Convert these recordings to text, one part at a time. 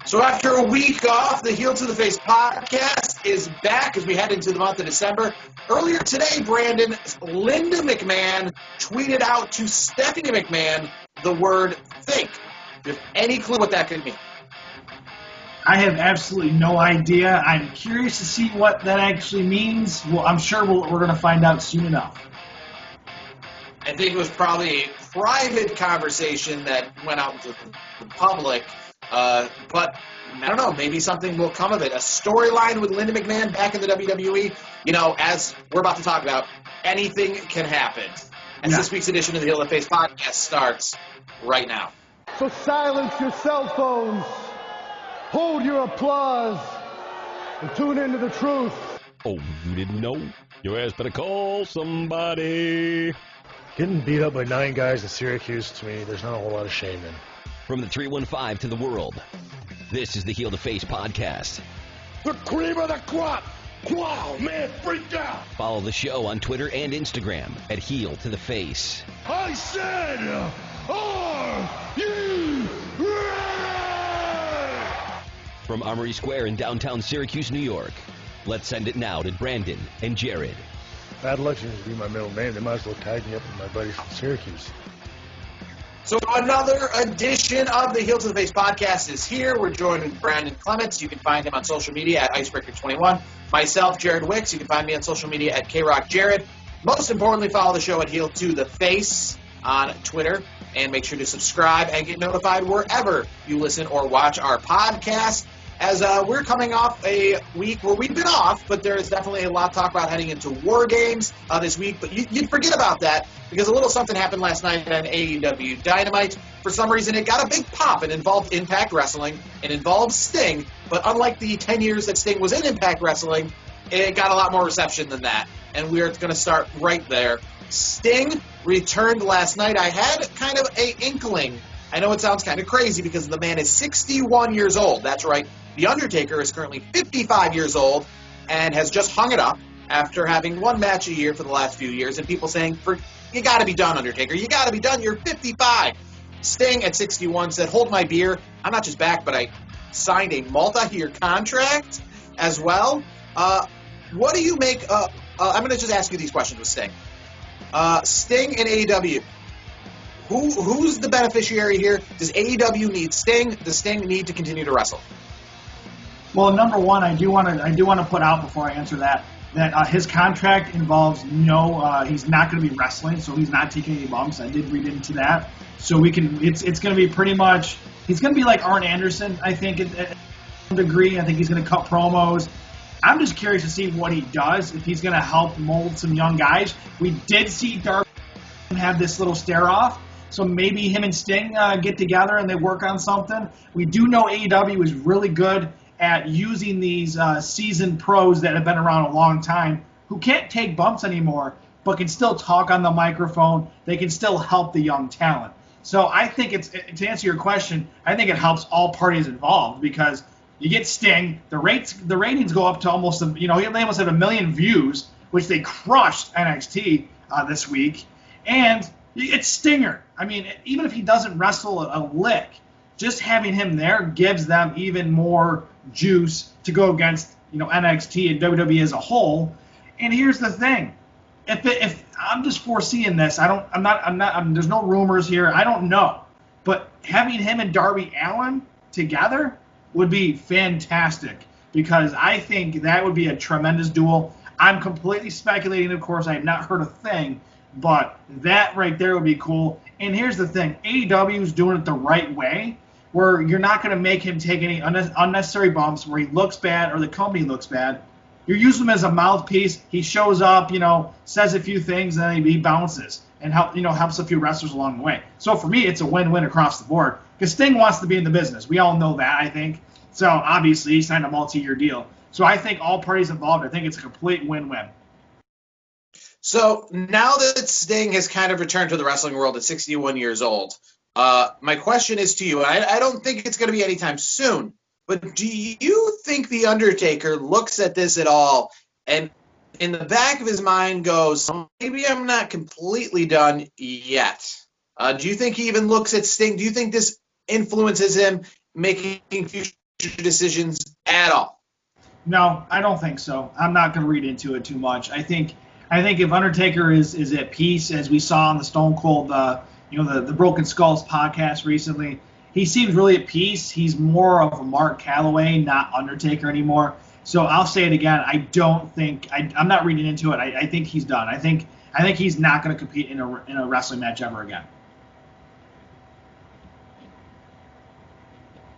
So after a week off, the Heel to the Face podcast is back as we head into the month of December. Earlier today, Brandon, Linda McMahon tweeted out to Stephanie McMahon the word think. Do you have any clue what that could mean? I have absolutely no idea. I'm curious to see what that actually means. Well, I'm sure we're going to find out soon enough. I think it was probably a private conversation that went out to the public. But I don't know, maybe something will come of it. A storyline with Linda McMahon back in the WWE. You know, as we're about to talk about, anything can happen. As This week's edition of the Heel to the Face podcast starts right now. So silence your cell phones, hold your applause, and tune into the truth. Oh, you didn't know? Your ass better call somebody. Getting beat up by 9 guys in Syracuse, to me, there's not a whole lot of shame in. From the 315 to the world, this is the Heel to Face podcast. The cream of the crop! Wow, man, freaked out! Follow the show on Twitter and Instagram at Heel to the Face. I said, are you ready? From Armory Square in downtown Syracuse, New York, let's send it now to Brandon and Jared. Bad luck seems to be my middle name. They might as well tag me up with my buddies from Syracuse. So another edition of the Heel to the Face podcast is here. We're joined with Brandon Clements. You can find him on social media at Icebreaker21. Myself, Jared Wicks. You can find me on social media at KRockJared. Most importantly, follow the show at Heel to the Face on Twitter. And make sure to subscribe and get notified wherever you listen or watch our podcast. As we're coming off a week where we've been off, but there is definitely a lot to talk about heading into War Games this week. But you'd forget about that because a little something happened last night on AEW Dynamite. For some reason, it got a big pop. It involved Impact Wrestling. It involved Sting. But unlike the 10 years that Sting was in Impact Wrestling, it got a lot more reception than that. And we're going to start right there. Sting returned last night. I had kind of an inkling. I know it sounds kind of crazy because the man is 61 years old. That's right. The Undertaker is currently 55 years old and has just hung it up after having one match a year for the last few years, and people saying, you got to be done, Undertaker. You got to be done. You're 55. Sting at 61 said, hold my beer. I'm not just back, but I signed a multi-year contract as well. What do you make I'm going to just ask you these questions with Sting. Sting and AEW. Who's the beneficiary here? Does AEW need Sting? Does Sting need to continue to wrestle? Well, number one, I do want to put out before I answer that his contract involves he's not going to be wrestling, so he's not taking any bumps. I did read into that, so it's going to be pretty much he's going to be like Arn Anderson, I think, at some degree. I think he's going to cut promos. I'm just curious to see what he does, if he's going to help mold some young guys. We did see Darby have this little stare-off, so maybe him and Sting get together and they work on something. We do know AEW is really good at using these seasoned pros that have been around a long time who can't take bumps anymore but can still talk on the microphone. They can still help the young talent. So I think to answer your question, I think it helps all parties involved because you get Sting, the ratings go up to almost, they almost have 1 million views, which they crushed NXT this week, and it's Stinger. I mean, even if he doesn't wrestle a lick, just having him there gives them even more juice to go against, NXT and WWE as a whole. And here's the thing: if I'm just foreseeing this, there's no rumors here. I don't know, but having him and Darby Allin together would be fantastic because I think that would be a tremendous duel. I'm completely speculating, of course. I have not heard a thing, but that right there would be cool. And here's the thing: AEW is doing it the right way, where you're not going to make him take any unnecessary bumps where he looks bad or the company looks bad. You're using him as a mouthpiece. He shows up, says a few things, and then he bounces and helps a few wrestlers along the way. So for me, it's a win-win across the board because Sting wants to be in the business. We all know that, I think. So obviously, he signed a multi-year deal. So I think all parties involved, I think it's a complete win-win. So now that Sting has kind of returned to the wrestling world at 61 years old, my question is to you, and I don't think it's going to be anytime soon, but do you think The Undertaker looks at this at all and in the back of his mind goes, maybe I'm not completely done yet? Do you think he even looks at Sting? Do you think this influences him making future decisions at all? No, I don't think so. I'm not going to read into it too much. I think if Undertaker is at peace, as we saw on the Stone Cold, the Broken Skulls podcast recently, he seems really at peace. He's more of a Mark Calloway, not Undertaker anymore. So I'll say it again. I don't think I'm not reading into it. I think he's done. I think he's not going to compete in a wrestling match ever again.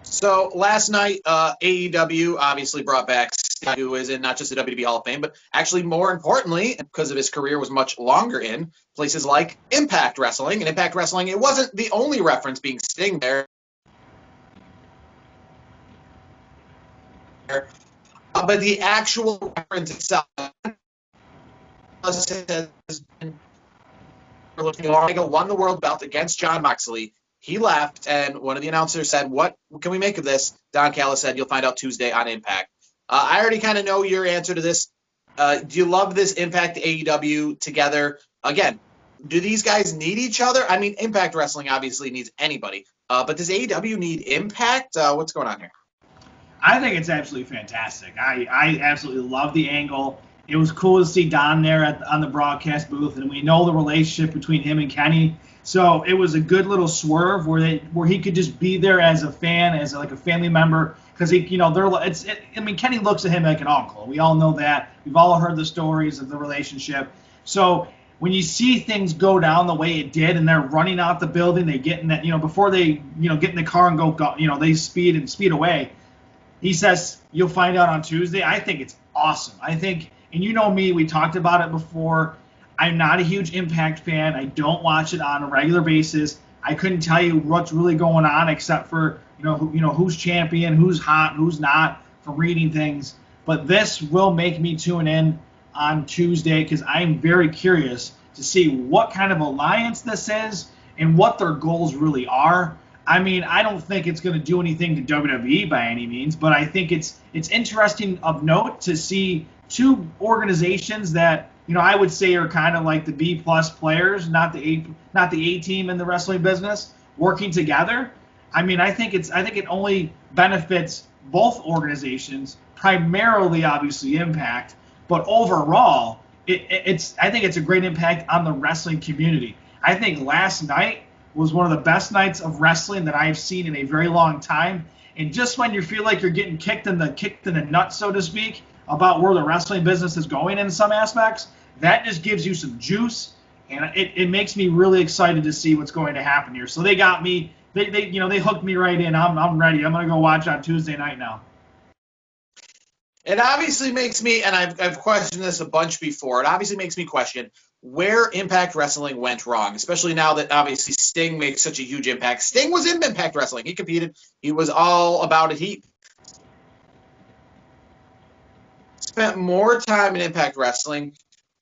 So last night, AEW obviously brought back Sting, who is in not just the WWE Hall of Fame, but actually more importantly, because of his career was much longer in places like Impact Wrestling. And Impact Wrestling, it wasn't the only reference being Sting there. But the actual reference itself has been Omega won the world belt against Jon Moxley. He left, and one of the announcers said, what can we make of this? Don Callis said, you'll find out Tuesday on Impact. I already kind of know your answer to this. Do you love this Impact AEW together? Again, do these guys need each other? I mean, Impact Wrestling obviously needs anybody. But does AEW need Impact? What's going on here? I think it's absolutely fantastic. I absolutely love the angle. It was cool to see Don there on the broadcast booth, and we know the relationship between him and Kenny. So it was a good little swerve where he could just be there as a fan, as like a family member, because Kenny looks at him like an uncle. We all know that. We've all heard the stories of the relationship. So when you see things go down the way it did, and they're running out the building, they get in that, before they, get in the car and go, they speed away. He says, you'll find out on Tuesday. I think it's awesome. And you know me, we talked about it before. I'm not a huge Impact fan. I don't watch it on a regular basis. I couldn't tell you what's really going on except for, who's champion, who's hot, who's not, from reading things. But this will make me tune in on Tuesday because I'm very curious to see what kind of alliance this is and what their goals really are. I mean, I don't think it's going to do anything to WWE by any means, but I think it's interesting of note to see two organizations that, I would say are kind of like the B+ players, not the A team in the wrestling business, working together. I mean, I think it only benefits both organizations, primarily obviously Impact, but overall, I think it's a great impact on the wrestling community. I think last night was one of the best nights of wrestling that I've seen in a very long time. And just when you feel like you're getting kicked in the nuts, so to speak, about where the wrestling business is going in some aspects, that just gives you some juice, and it makes me really excited to see what's going to happen here. So they got me, they hooked me right in. I'm ready. I'm gonna go watch on Tuesday night now. It obviously makes me, and I've questioned this a bunch before. It obviously makes me question where Impact Wrestling went wrong, especially now that obviously Sting makes such a huge impact. Sting was in Impact Wrestling. He competed. He was all about it. He spent more time in Impact Wrestling.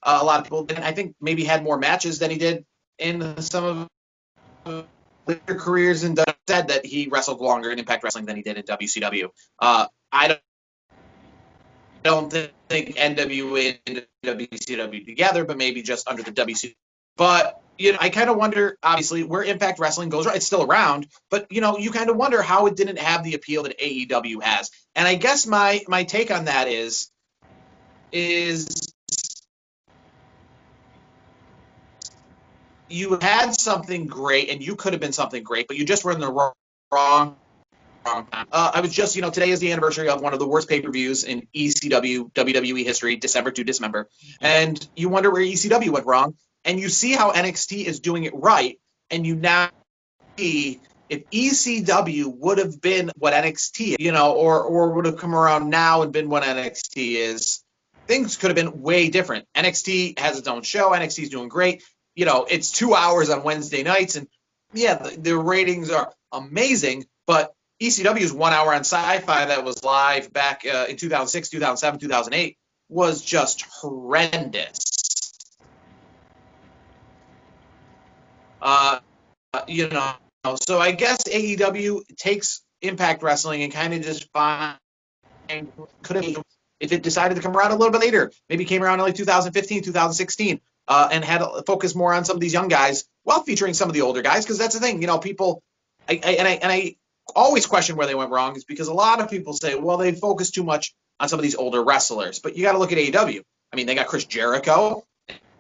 A lot of people didn't. I think maybe had more matches than he did in some of later careers, and said that he wrestled longer in Impact Wrestling than he did in WCW. I don't think NWA and WCW together, but maybe just under the WCW. But, I kind of wonder, obviously, where Impact Wrestling goes. It's still around, but, you kind of wonder how it didn't have the appeal that AEW has. And I guess my take on that is you had something great, and you could have been something great, but you just were in the wrong time. I was just, today is the anniversary of one of the worst pay-per-views in ECW, WWE history, December to Dismember. And you wonder where ECW went wrong, and you see how NXT is doing it right, and you now see if ECW would have been what NXT is, or would have come around now and been what NXT is, things could have been way different. NXT has its own show. NXT is doing great. It's 2 hours on Wednesday nights, and the ratings are amazing, but ECW's 1 hour on Sci-Fi that was live back in 2006, 2007, 2008 was just horrendous. So I guess AEW takes Impact Wrestling and kind of just could have, if it decided to come around a little bit later, maybe came around in like 2015, 2016, and had a focus more on some of these young guys while featuring some of the older guys, because that's the thing, people, I always question where they went wrong is because a lot of people say, well, they focus too much on some of these older wrestlers. But you got to look at AEW. I mean, they got Chris Jericho.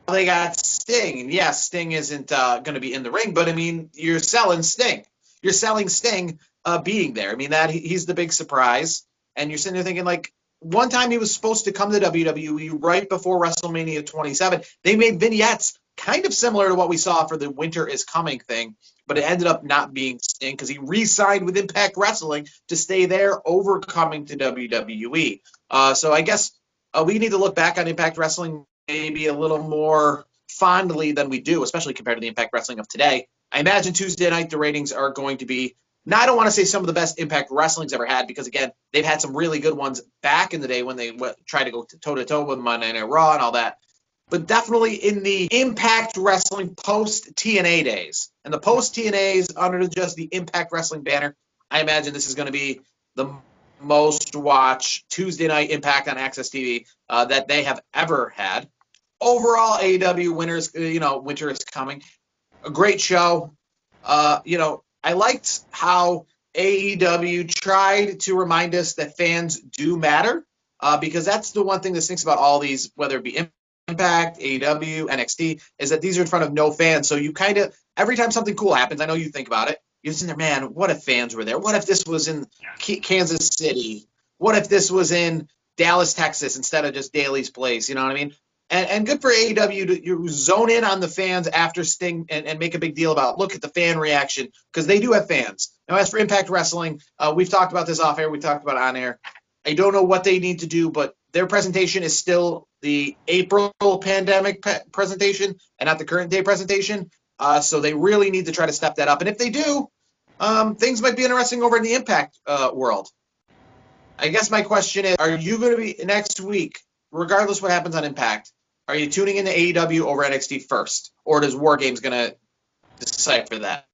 They got Sting. And yes, Sting isn't going to be in the ring, but I mean, you're selling Sting. You're selling Sting being there. I mean, he's the big surprise. And you're sitting there thinking, like, one time he was supposed to come to WWE right before WrestleMania 27. They made vignettes kind of similar to what we saw for the Winter is Coming thing, but it ended up not being Sting because he re-signed with Impact Wrestling to stay there over coming to WWE. So I guess we need to look back on Impact Wrestling maybe a little more fondly than we do, especially compared to the Impact Wrestling of today. I imagine Tuesday night the ratings are going to be, now I don't want to say some of the best Impact Wrestling's ever had, because again, they've had some really good ones back in the day when they tried to go toe-to-toe with Monday Night Raw and all that. But definitely in the Impact Wrestling post-TNA days, and the post-TNAs under just the Impact Wrestling banner, I imagine this is going to be the most watched Tuesday night Impact on Access TV that they have ever had. Overall, AEW Winter is Coming. A great show. I liked how AEW tried to remind us that fans do matter, because that's the one thing that stinks about all these, whether it be Impact, AEW, NXT, is that these are in front of no fans. So you kind of, every time something cool happens, I know you think about it, you're sitting there, man, what if fans were there? What if this was in Kansas City? What if this was in Dallas, Texas, instead of just Daly's Place? You know what I mean? And good for AEW to you zone in on the fans after Sting and make a big deal about, look at the fan reaction, because they do have fans. Now, as for Impact Wrestling, we've talked about this off air. We talked about it on air. I don't know what they need to do, but their presentation is still the April pandemic presentation and not the current day presentation. So they really need to try to step that up. And if they do, things might be interesting over in the Impact world. I guess my question is, are you going to be next week, regardless what happens on Impact, are you tuning into AEW over NXT first? Or does War Games going to decipher that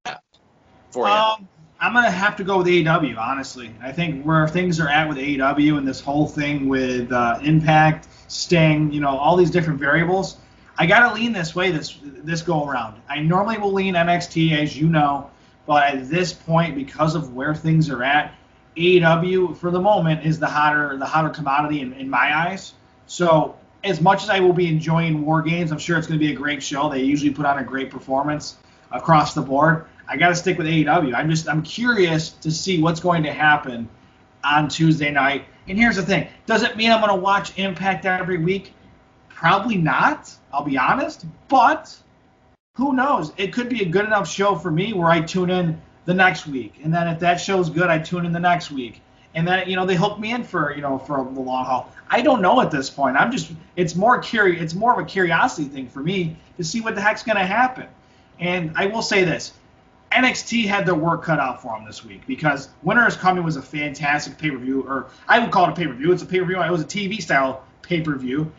for you? I'm going to have to go with AEW, honestly. I think where things are at with AEW and this whole thing with Impact, Sting, all these different variables, I got to lean this way this go around. I normally will lean NXT, as you know, but at this point, because of where things are at, AEW, for the moment, is the hotter commodity in my eyes. So as much as I will be enjoying War Games, I'm sure it's going to be a great show. They usually put on a great performance across the board. I got to stick with AEW. I'm curious to see what's going to happen on Tuesday night. And here's the thing. Does it mean I'm going to watch Impact every week? Probably not, I'll be honest. But who knows? It could be a good enough show for me where I tune in the next week. And then if that show's good, I tune in the next week. And then, they hook me in for the long haul. I don't know at this point. It's more of a curiosity thing for me to see what the heck's going to happen. And I will say this. NXT had their work cut out for them this week, because Winter is Coming was a fantastic pay-per-view, or I would call it a pay-per-view. It's a pay-per-view. It was a TV-style pay-per-view.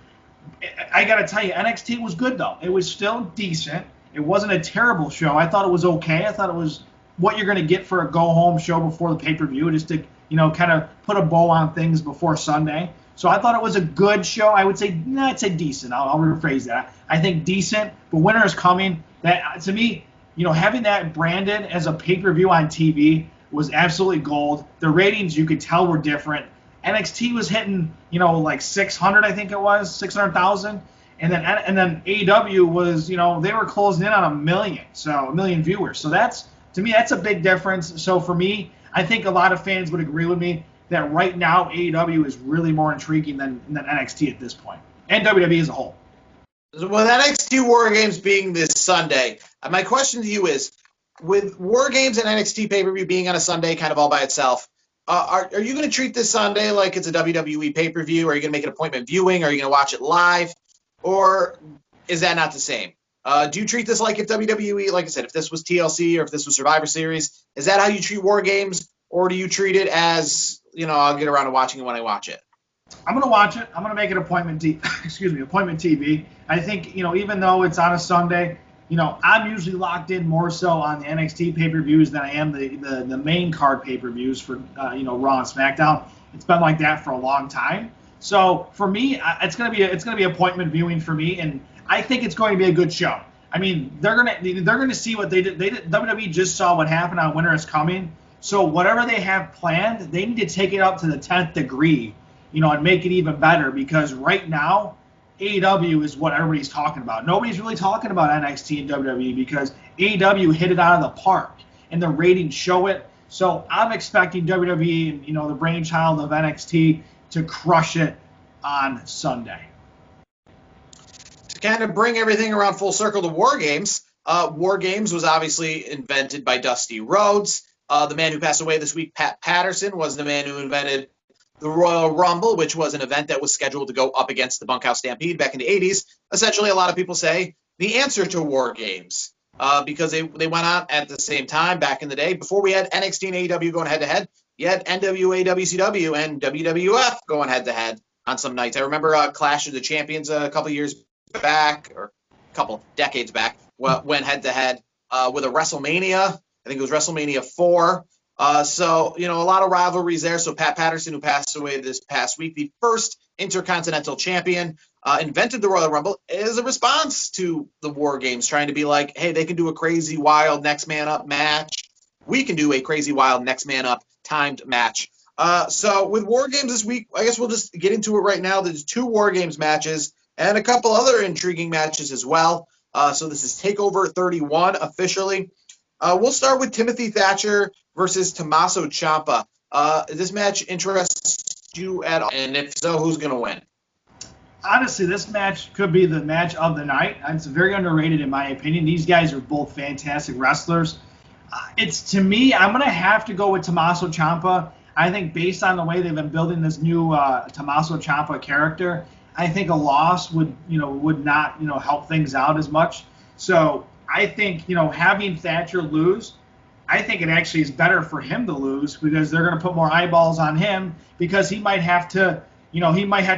I got to tell you, NXT was good, though. It was still decent. It wasn't a terrible show. I thought it was okay. I thought it was what you're going to get for a go-home show before the pay-per-view, just to kind of put a bow on things before Sunday. So I thought it was a good show. I would say, I'd say decent. I'll rephrase that. I think decent, but Winter is Coming. That, to me, having that branded as a pay-per-view on TV was absolutely gold. The ratings, you could tell, were different. NXT was hitting, like 600, I think it was, 600,000. And then AEW was, they were closing in on 1 million viewers. So to me, that's a big difference. So for me, I think a lot of fans would agree with me that right now AEW is really more intriguing than NXT at this point, and WWE as a whole. With NXT War Games being this Sunday, my question to you is, with War Games and NXT pay-per-view being on a Sunday kind of all by itself, are you going to treat this Sunday like it's a WWE pay-per-view? Are you going to make an appointment viewing? Are you going to watch it live? Or is that not the same? Do you treat this like if WWE, like I said, if this was TLC or if this was Survivor Series, is that how you treat War Games? Or do you treat it as, I'll get around to watching it when I watch it? I'm going to watch it. I'm going to make it appointment TV. I think, even though it's on a Sunday, I'm usually locked in more so on the NXT pay-per-views than I am the main card pay-per-views for, Raw and SmackDown. It's been like that for a long time. So for me, it's going to be appointment viewing for me, and I think it's going to be a good show. I mean, they're going to see what they did. WWE just saw what happened on Winter is Coming, So whatever they have planned, they need to take it up to the 10th degree, and make it even better, because right now, AEW is what everybody's talking about. Nobody's really talking about NXT and WWE because AEW hit it out of the park, and the ratings show it. So I'm expecting WWE and, the brainchild of NXT to crush it on Sunday. To kind of bring everything around full circle to War Games, War Games was obviously invented by Dusty Rhodes. The man who passed away this week, Pat Patterson, was the man who invented the Royal Rumble, which was an event that was scheduled to go up against the Bunkhouse Stampede back in the 80s. Essentially, a lot of people say the answer to War Games, because they went on at the same time back in the day. Before we had NXT and AEW going head-to-head, you had NWA, WCW, and WWF going head-to-head on some nights. I remember Clash of the Champions a couple years back, or a couple decades back, went head-to-head with a WrestleMania. I think it was WrestleMania 4. So, a lot of rivalries there. So Pat Patterson, who passed away this past week, the first Intercontinental Champion, invented the Royal Rumble as a response to the War Games, trying to be like, hey, they can do a crazy, wild, next man up match. We can do a crazy, wild, next man up timed match. So with War Games this week, I guess we'll just get into it right now. There's 2 War Games matches and a couple other intriguing matches as well. So this is TakeOver 31 officially. We'll start with Timothy Thatcher versus Tommaso Ciampa. This match interests you at all? And if so, who's going to win? Honestly, this match could be the match of the night. It's very underrated in my opinion. These guys are both fantastic wrestlers. To me, I'm going to have to go with Tommaso Ciampa. I think based on the way they've been building this new Tommaso Ciampa character, I think a loss would not, help things out as much. So I think, having Thatcher lose, I think it actually is better for him to lose, because they're going to put more eyeballs on him, because he might have to,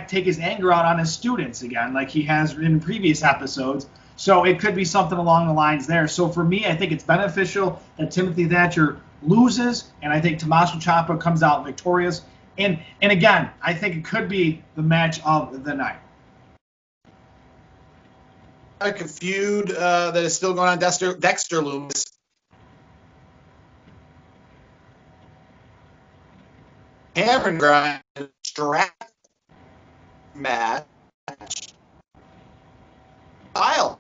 take his anger out on his students again, like he has in previous episodes. So it could be something along the lines there. So for me, I think it's beneficial that Timothy Thatcher loses, and I think Tommaso Ciampa comes out victorious. And again, I think it could be the match of the night. A feud that is still going on, Dexter Lumis. Cameron Grimes strap match. Style.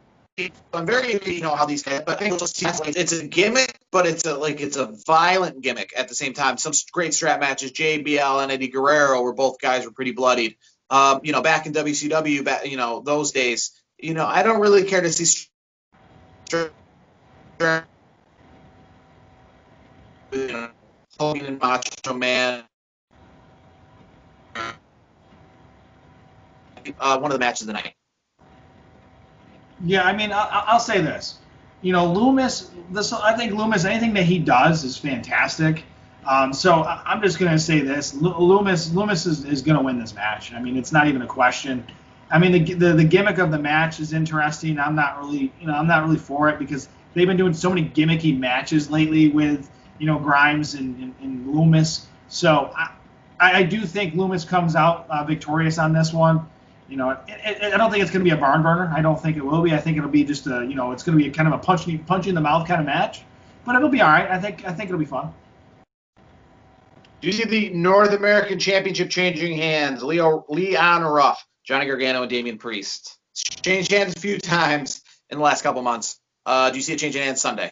I'm very, how these guys, but it's a gimmick, but it's a violent gimmick at the same time. Some great strap matches. JBL and Eddie Guerrero both guys were pretty bloodied. Back in WCW, those days. I don't really care to see Hogan and Macho Man. One of the matches of the night. Yeah, I mean, I'll say this. Lumis. I think Lumis. Anything that he does is fantastic. So I'm just gonna say this: Lumis is gonna win this match. I mean, it's not even a question. I mean, the gimmick of the match is interesting. I'm not really for it, because they've been doing so many gimmicky matches lately with Grimes and Lumis. So I do think Lumis comes out victorious on this one. I don't think it's going to be a barn burner. I don't think it will be. I think it'll be just it's going to be kind of a punch in the mouth kind of match, but it'll be all right. I think it'll be fun. Do you see the North American Championship changing hands? Leon Ruff, Johnny Gargano, and Damian Priest. It's changed hands a few times in the last couple months. Do you see it changing hands Sunday?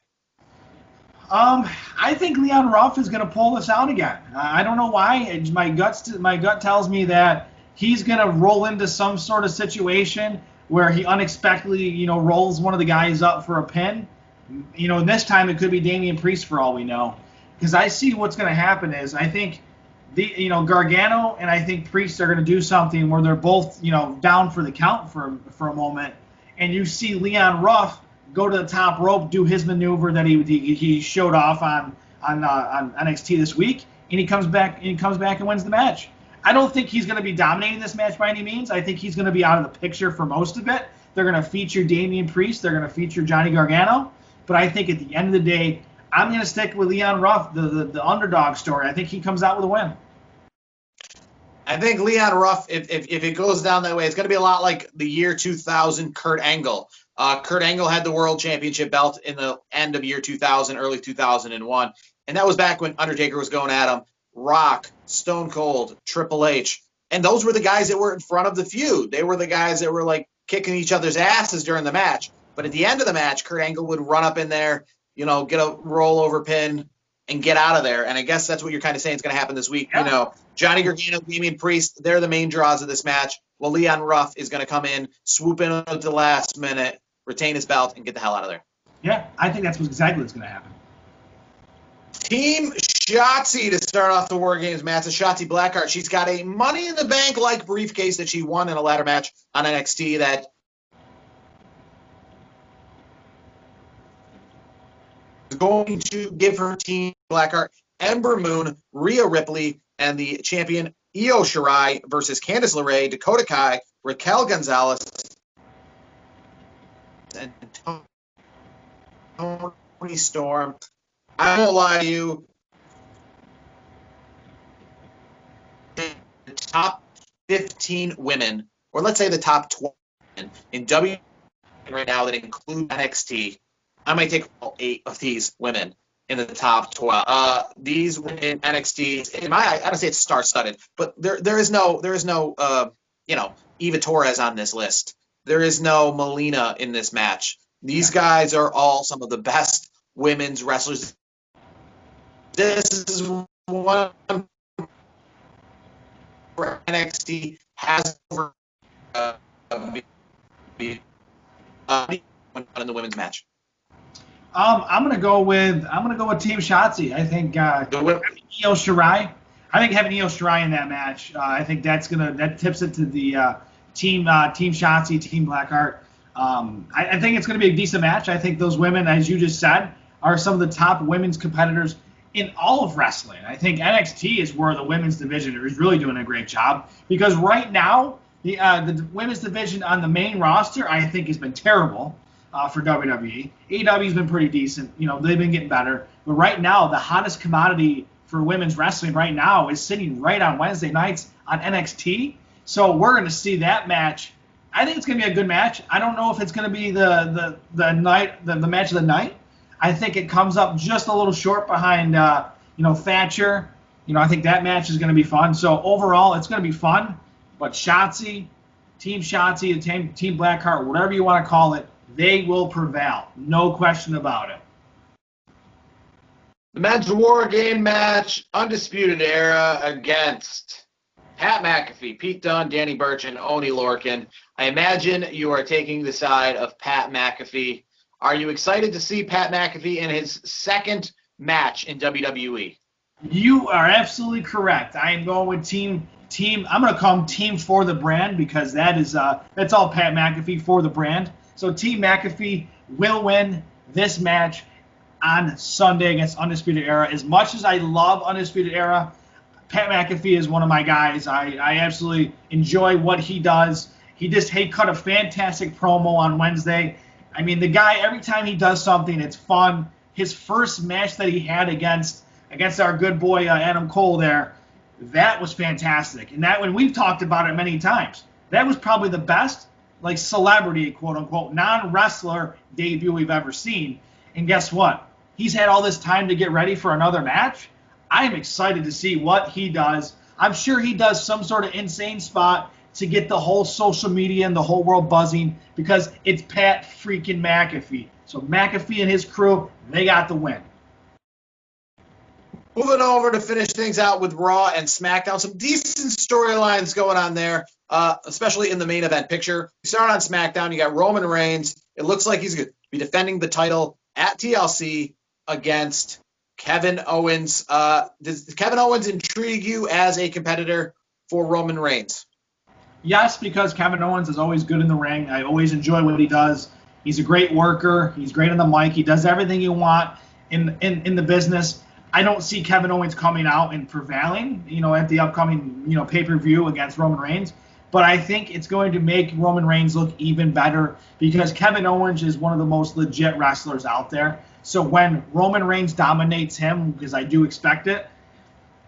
I think Leon Ruff is going to pull this out again. I don't know why. My gut tells me that he's going to roll into some sort of situation where he unexpectedly, rolls one of the guys up for a pin. This time it could be Damian Priest for all we know. Because I see what's going to happen is I think Gargano and I think Priest are going to do something where they're both, down for the count for a moment. And you see Leon Ruff go to the top rope, do his maneuver that he showed off on NXT this week, and he comes back and wins the match. I don't think he's going to be dominating this match by any means. I think he's going to be out of the picture for most of it. They're going to feature Damian Priest. They're going to feature Johnny Gargano. But I think at the end of the day, I'm going to stick with Leon Ruff, the underdog story. I think he comes out with a win. I think Leon Ruff, if it goes down that way, it's going to be a lot like the year 2000 Kurt Angle. Kurt Angle had the World Championship belt in the end of year 2000, early 2001. And that was back when Undertaker was going at him, Rock, Stone Cold, Triple H. And those were the guys that were in front of the feud. They were the guys that were like kicking each other's asses during the match. But at the end of the match, Kurt Angle would run up in there, get a rollover pin and get out of there. And I guess that's what you're kind of saying is going to happen this week. Yeah. Johnny Gargano, Damian Priest, they're the main draws of this match. Well, Leon Ruff is going to come in, swoop in at the last minute, retain his belt, and get the hell out of there. Yeah, I think that's exactly what's going to happen. Team Shotzi to start off the War Games match. Shotzi Blackheart. She's got a Money in the Bank-like briefcase that she won in a ladder match on NXT that is going to give her team Blackheart Ember Moon, Rhea Ripley, and the champion Io Shirai versus Candice LeRae, Dakota Kai, Raquel Gonzalez, and Toni Storm. I won't lie to you. The top 15 women, or let's say the top 12 women in WWE right now that include NXT, I might take all 8 of these women in the top 12. These women in NXT, I don't say it's star-studded, but there is no Eva Torres on this list. There is no Melina in this match. These guys are all some of the best women's wrestlers. This is one where NXT has over in the women's match. I'm gonna go with Team Shotzi. I think having Io Shirai. I think having Io Shirai in that match. I think that tips it to the Team Shotzi, Team Blackheart. I think it's gonna be a decent match. I think those women, as you just said, are some of the top women's competitors in all of wrestling. I think NXT is where the women's division is really doing a great job, because right now the women's division on the main roster I think has been terrible for WWE. AEW's been pretty decent. They've been getting better. But right now the hottest commodity for women's wrestling right now is sitting right on Wednesday nights on NXT. So we're going to see that match. I think it's going to be a good match. I don't know if it's going to be the match of the night. I think it comes up just a little short behind, Thatcher. I think that match is going to be fun. So overall, it's going to be fun. But Shotzi, Team Blackheart, whatever you want to call it, they will prevail. No question about it. The men's War Game match, Undisputed Era against Pat McAfee, Pete Dunne, Danny Burch, and Oney Lorcan. I imagine you are taking the side of Pat McAfee. Are you excited to see Pat McAfee in his second match in WWE? You are absolutely correct. I am going with team. I'm going to call him Team for the Brand, because that's all Pat McAfee for the brand. So Team McAfee will win this match on Sunday against Undisputed Era. As much as I love Undisputed Era, Pat McAfee is one of my guys. I absolutely enjoy what he does. He cut a fantastic promo on Wednesday. I mean, the guy, every time he does something, it's fun. His first match that he had against our good boy Adam Cole there, that was fantastic. And that, when we've talked about it many times, that was probably the best, celebrity, quote unquote, non-wrestler debut we've ever seen. And guess what? He's had all this time to get ready for another match. I am excited to see what he does. I'm sure he does some sort of insane spot to get the whole social media and the whole world buzzing, because it's Pat freaking McAfee. So McAfee and his crew, they got the win. Moving over to finish things out with Raw and SmackDown. Some decent storylines going on there, especially in the main event picture. We start on SmackDown. You got Roman Reigns. It looks like he's going to be defending the title at TLC against Kevin Owens. Does Kevin Owens intrigue you as a competitor for Roman Reigns? Yes, because Kevin Owens is always good in the ring. I always enjoy what he does. He's a great worker. He's great on the mic. He does everything you want in the business. I don't see Kevin Owens coming out and prevailing, at the upcoming, pay-per-view against Roman Reigns. But I think it's going to make Roman Reigns look even better, because Kevin Owens is one of the most legit wrestlers out there. So when Roman Reigns dominates him, because I do expect it,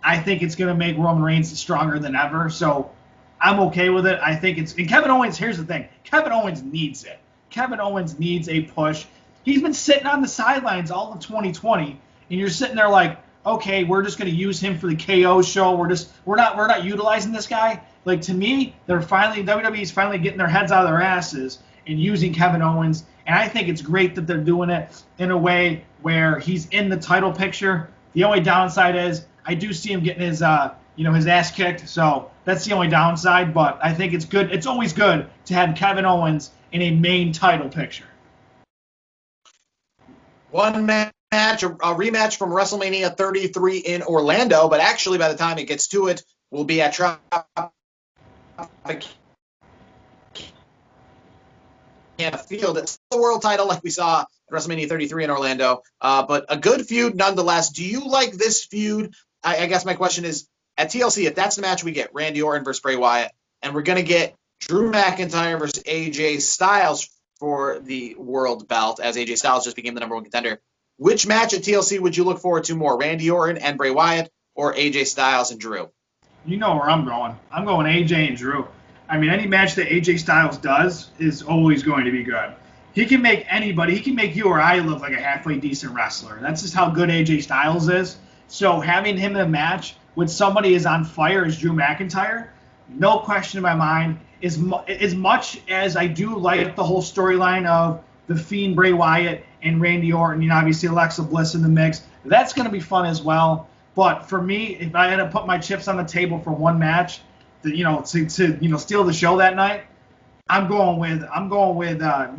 I think it's going to make Roman Reigns stronger than ever. So I'm okay with it. I think and Kevin Owens, here's the thing. Kevin Owens needs it. Kevin Owens needs a push. He's been sitting on the sidelines all of 2020, and you're sitting there like, okay, we're just going to use him for the KO show. We're not utilizing this guy. Like, to me, WWE's finally getting their heads out of their asses and using Kevin Owens. And I think it's great that they're doing it in a way where he's in the title picture. The only downside is I do see him getting his ass kicked. So that's the only downside. But I think it's good. It's always good to have Kevin Owens in a main title picture. One match, a rematch from WrestleMania 33 in Orlando, but actually by the time it gets to it, we'll be at Tropicana Field. It's the world title like we saw at WrestleMania 33 in Orlando, but a good feud nonetheless. Do you like this feud? I guess my question is, at TLC, if that's the match we get, Randy Orton versus Bray Wyatt, and we're going to get Drew McIntyre versus AJ Styles for the world belt, as AJ Styles just became the number one contender, which match at TLC would you look forward to more, Randy Orton and Bray Wyatt, or AJ Styles and Drew? You know where I'm going. I'm going AJ and Drew. I mean, any match that AJ Styles does is always going to be good. He can make you or I look like a halfway decent wrestler. That's just how good AJ Styles is. So having him in a match with somebody as on fire as Drew McIntyre, no question in my mind, as much as I do like the whole storyline of The Fiend, Bray Wyatt, and Randy Orton, obviously Alexa Bliss in the mix, that's going to be fun as well. But for me, if I had to put my chips on the table for one match, to steal the show that night, I'm going with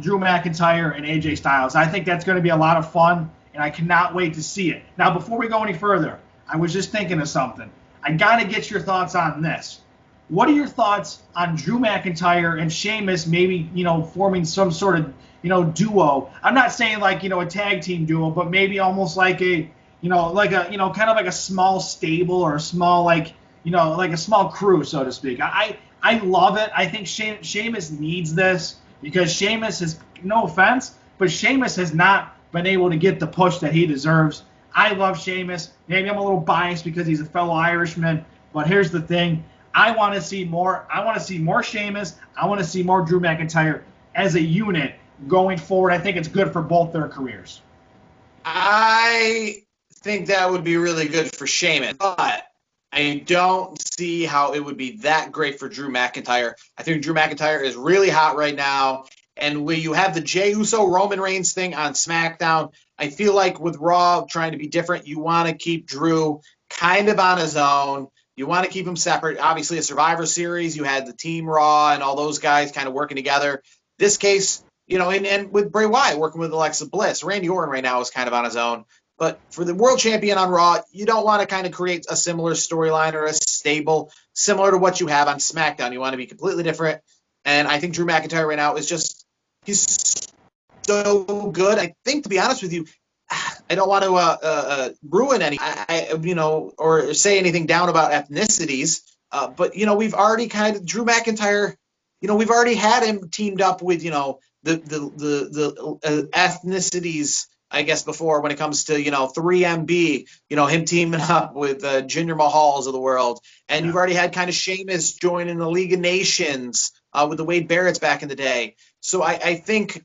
Drew McIntyre and AJ Styles. I think that's going to be a lot of fun, and I cannot wait to see it. Now, before we go any further, I was just thinking of something. I got to get your thoughts on this. What are your thoughts on Drew McIntyre and Sheamus maybe, forming some sort of, duo? I'm not saying like, a tag team duo, but maybe almost like kind of like a small stable or a small, like a small crew, so to speak. I love it. I think Sheamus needs this because Sheamus has, no offense, but Sheamus has not been able to get the push that he deserves. I love Sheamus. Maybe I'm a little biased because he's a fellow Irishman, but here's the thing. I want to see more. I want to see more Sheamus. I want to see more Drew McIntyre as a unit going forward. I think it's good for both their careers. I think that would be really good for Sheamus, but I don't see how it would be that great for Drew McIntyre. I think Drew McIntyre is really hot right now, and when you have the Jey Uso Roman Reigns thing on SmackDown, I feel like with Raw trying to be different, you want to keep Drew kind of on his own. You want to keep him separate. Obviously, a Survivor Series, you had the Team Raw and all those guys kind of working together. This case, and with Bray Wyatt working with Alexa Bliss, Randy Orton right now is kind of on his own. But for the world champion on Raw, you don't want to kind of create a similar storyline or a stable similar to what you have on SmackDown. You want to be completely different. And I think Drew McIntyre right now is he's so good. I think, to be honest with you, I don't want to ruin any, or say anything down about ethnicities. But we've already kind of Drew McIntyre. We've already had him teamed up with the ethnicities, I guess, before when it comes to 3MB. Him teaming up with Jinder Mahals of the world, and you've already had kind of Sheamus joining the League of Nations with the Wade Barretts back in the day. So I think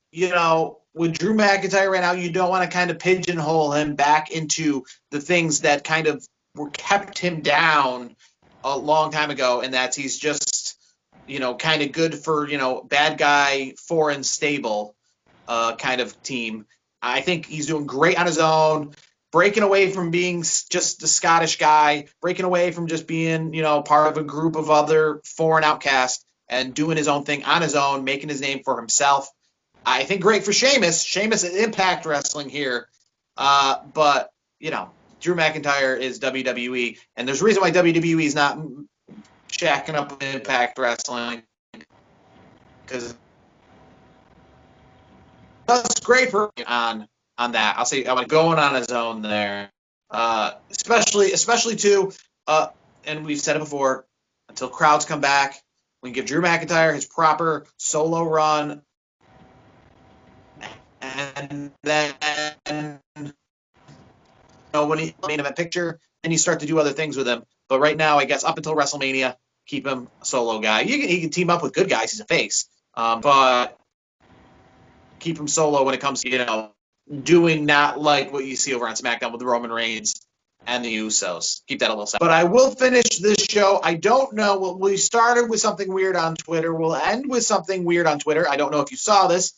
with Drew McIntyre right now, you don't want to kind of pigeonhole him back into the things that kind of kept him down a long time ago, and that he's just, kind of good for, bad guy, foreign stable kind of team. I think he's doing great on his own, breaking away from being just the Scottish guy, breaking away from just being, part of a group of other foreign outcasts and doing his own thing on his own, making his name for himself. I think great for Sheamus. Sheamus is Impact Wrestling here. But, Drew McIntyre is WWE. And there's a reason why WWE is not shacking up with Impact Wrestling. Because that's great for on that. I'll say I'm going on his own there. Especially too, and we've said it before, until crowds come back, we can give Drew McIntyre his proper solo run. And then, when he main event picture, then you start to do other things with him. But right now, I guess up until WrestleMania, keep him a solo guy. He can team up with good guys. He's a face. But keep him solo when it comes to, doing not like what you see over on SmackDown with Roman Reigns and the Usos. Keep that a little separate. But I will finish this show. I don't know. We started with something weird on Twitter. We'll end with something weird on Twitter. I don't know if you saw this.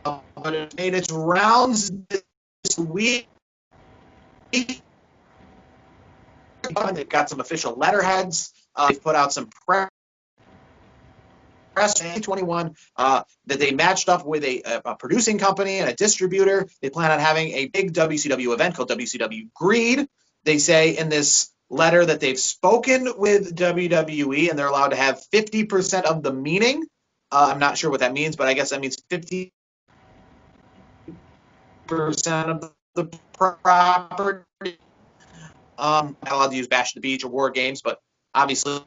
But it made its rounds this week. They've got some official letterheads. They've put out some press 2021 that they matched up with a producing company and a distributor. They plan on having a big WCW event called WCW Greed. They say in this letter that they've spoken with WWE and they're allowed to have 50% of the meaning. I'm not sure what that means, but I guess that means 50% of the property. Not allowed to use Bash at the Beach or War Games, but obviously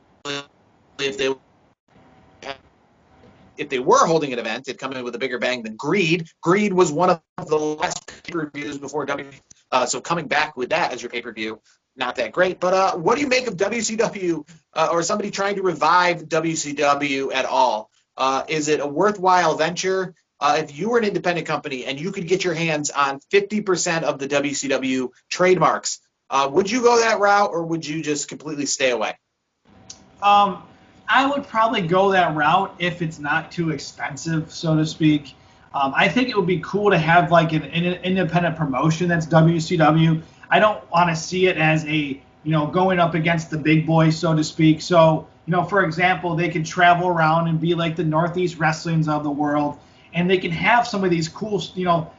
if they were holding an event, it'd come in with a bigger bang than Greed. Greed was one of the last pay-per-views before so coming back with that as your pay-per-view, not that great. But what do you make of WCW or somebody trying to revive WCW at all? Is it a worthwhile venture? If you were an independent company and you could get your hands on 50% of the WCW trademarks, would you go that route or would you just completely stay away? I would probably go that route if it's not too expensive, so to speak. I think it would be cool to have like an independent promotion that's WCW. I don't want to see it as going up against the big boys, so to speak. So, for example, they could travel around and be like the Northeast Wrestlings of the world, and they can have some of these cool,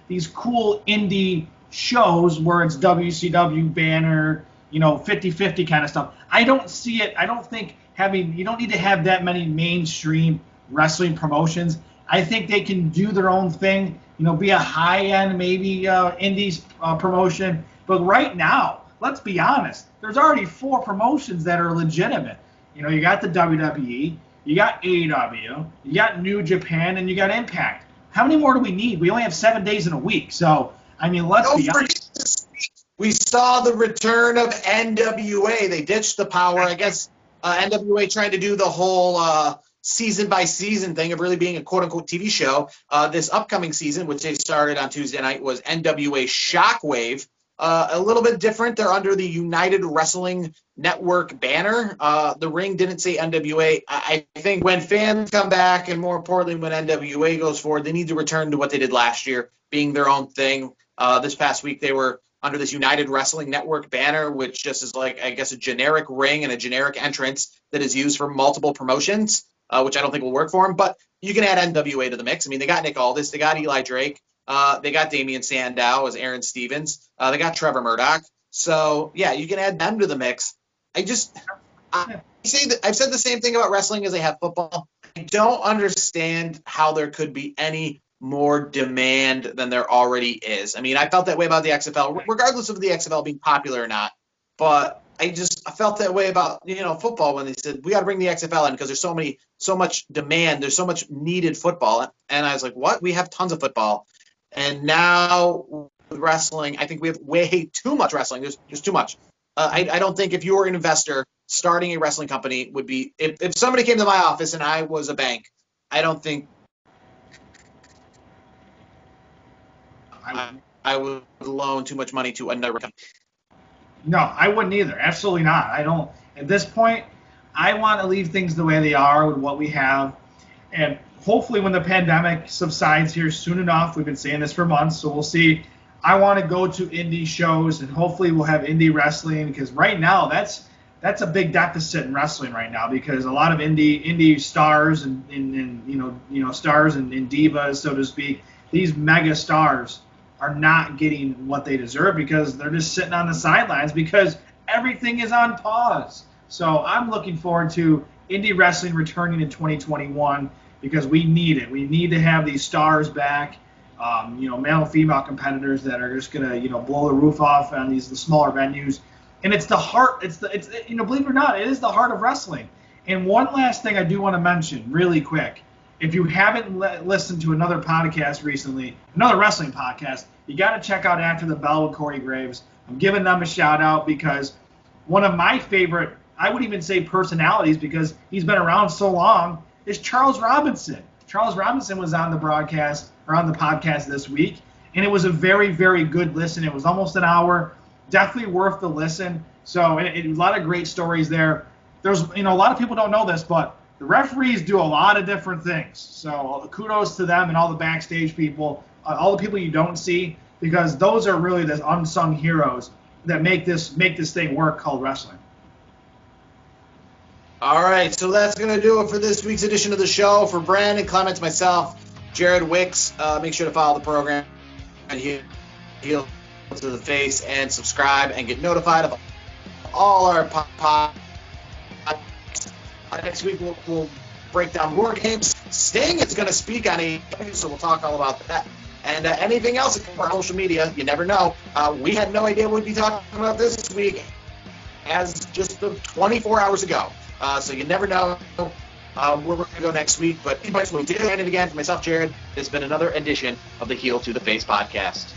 these cool indie shows where it's WCW banner, 50-50 kind of stuff. I don't see it. I don't think you don't need to have that many mainstream wrestling promotions. I think they can do their own thing, be a high-end maybe indies promotion. But right now, let's be honest, there's already 4 promotions that are legitimate. You got the WWE, you got AEW, you got New Japan, and you got Impact. How many more do we need? We only have 7 days in a week. So, let's be honest. We saw the return of NWA. They ditched the power, I guess. NWA trying to do the whole season-by-season thing of really being a quote-unquote TV show. This upcoming season, which they started on Tuesday night, was NWA Shockwave. A little bit different. They're under the United Wrestling Network banner. The ring didn't say NWA. I think when fans come back, and more importantly, when NWA goes forward, they need to return to what they did last year, being their own thing. This past week, they were under this United Wrestling Network banner, which just is like, I guess, a generic ring and a generic entrance that is used for multiple promotions, which I don't think will work for them. But you can add NWA to the mix. They got Nick Aldis. They got Eli Drake. They got Damian Sandow as Aaron Stevens. They got Trevor Murdoch. So, yeah, you can add them to the mix. I've said the same thing about wrestling as I have football. I don't understand how there could be any more demand than there already is. I felt that way about the XFL, regardless of the XFL being popular or not. But I felt that way about football when they said we got to bring the XFL in because there's so much demand, there's so much needed football, and I was like, what? We have tons of football, and now with wrestling, I think we have way too much wrestling. There's too much. I don't think if you were an investor starting a wrestling company would be if somebody came to my office and I was a bank, I don't think I would loan too much money to another company. No, I wouldn't either. Absolutely not. I don't. At this point, I want to leave things the way they are with what we have. And hopefully when the pandemic subsides here soon enough, we've been saying this for months, so we'll see. I want to go to indie shows, and hopefully we'll have indie wrestling, because right now that's a big deficit in wrestling right now, because a lot of indie stars and stars and divas, so to speak, these mega stars are not getting what they deserve because they're just sitting on the sidelines because everything is on pause. So I'm looking forward to indie wrestling returning in 2021 because we need it. We need to have these stars back, male and female competitors that are just gonna blow the roof off on the smaller venues. And it's the heart. It's believe it or not, it is the heart of wrestling. And one last thing I do want to mention really quick. If you haven't listened to another podcast recently, another wrestling podcast, you got to check out After the Bell with Corey Graves. I'm giving them a shout out because one of my favorite, I would even say personalities because he's been around so long, is Charles Robinson. Charles Robinson was on the podcast this week, and it was a very, very good listen. It was almost an hour. Definitely worth the listen. So a lot of great stories there. There's, a lot of people don't know this, but the referees do a lot of different things. So kudos to them and all the backstage people, all the people you don't see, because those are really the unsung heroes that make this thing work called wrestling. All right, so that's going to do it for this week's edition of the show. For Brandon Clements, myself, Jared Wicks, make sure to follow the program and Heel to the Face and subscribe and get notified of all our podcasts. Next week we'll break down War Games. Sting is going to speak on AEW, so we'll talk all about that. And anything else on our social media, you never know. We had no idea we'd be talking about this week as just 24 hours ago. So you never know where we're going to go next week. But anyways, we did it again. For myself, Jared, it's been another edition of the Heel to the Face podcast.